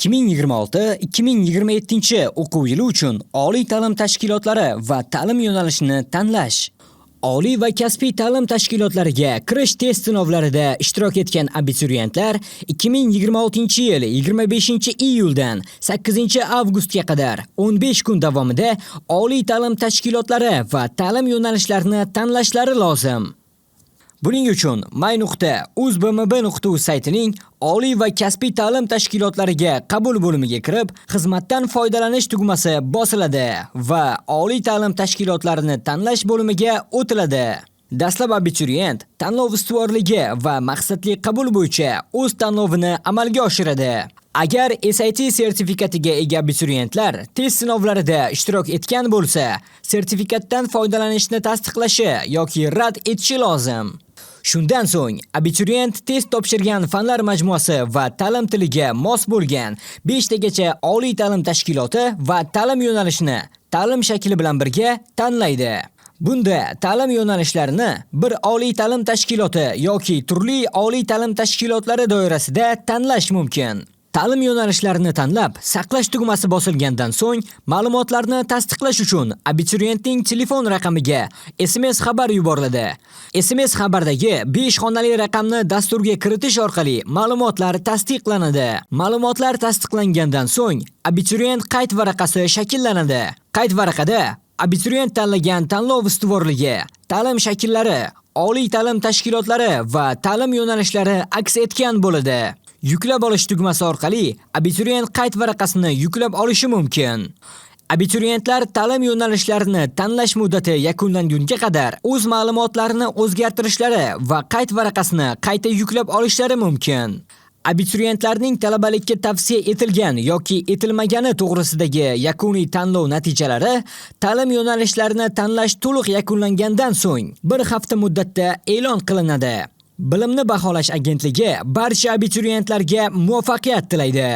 2026-2027 o'quv yili uchun oliy ta'lim tashkilotlari va ta'lim yo'nalishini tanlash. Oliy va kasbiy ta'lim tashkilotlariga kirish test sinovlarida ishtirok etgan abituriyentlar 2026-yil 25-iyuldan 8-avgustga qadar 15 kun davomida oliy ta'lim tashkilotlari va ta'lim yo'nalishlarini tanlashlari lozim. Buning uchun my.uzbmb.uz saytining oliy va kasbiy ta'lim tashkilotlariga qabul bo'limiga kirib, xizmatdan foydalanish tugmasi bosiladi va oliy ta'lim tashkilotlarini tanlash bo'limiga o'tiladi. Dastlab abituriyent tanlov ustuvorligi va maqsadli qabul bo'yicha o'z tanlovini amalga oshiradi. Agar SAT sertifikatiga ega abituriyentlar test sinovlarida ishtirok etgan bo'lsa, sertifikatdan foydalanishni tasdiqlashi yoki rad etishi lozim. Shundan so'ng abituriyent test topshirgan fanlar majmuasi va ta'lim tiliga mos bo'lgan 5 tagacha oliy ta'lim tashkiloti va ta'lim yo'nalishini ta'lim shakli bilan birga tanlaydi. Bunda ta'lim yo'nalishlarini bir oliy ta'lim tashkiloti yoki turli oliy ta'lim tashkilotlari doirasida tanlash mumkin. Ta'lim yo'nalishlarini tanlab, saqlash tugmasi bosilgandan so'ng, ma'lumotlarni tasdiqlash uchun abituriyentning telefon raqamiga SMS xabar yuboriladi. SMS xabardagi 5 xonali raqamni dasturga kiritish orqali ma'lumotlar tasdiqlanadi. Ma'lumotlar tasdiqlangandan so'ng, abituriyent qayd varaqasi shakllanadi. Qayd varaqada abituriyent tanlagan tanlov ustuvorligi, ta'lim shakllari, oliy ta'lim tashkilotlari va ta'lim yo'nalishlari aks etgan bo'ladi. Yuklab olish tugmasi orqali abituriyent qayd varaqasini yuklab olishi mumkin. Abituriyentlar ta'lim yo'nalishlarini tanlash muddati yakunlangunga qadar o'z ma'lumotlarini o'zgartirishlari va qayd varaqasini qayta yuklab olishlari mumkin. Abituriyentlarning talabalikka tavsiya etilgan yoki etilmagani to'g'risidagi yakuniy tanlov natijalari ta'lim yo'nalishlarini tanlash to'liq yakunlangandan so'ng 1 hafta muddatda e'lon qilinadi. Bilimni baholash agentligi barcha abituriyentlarga muvaffaqiyat tilaydi.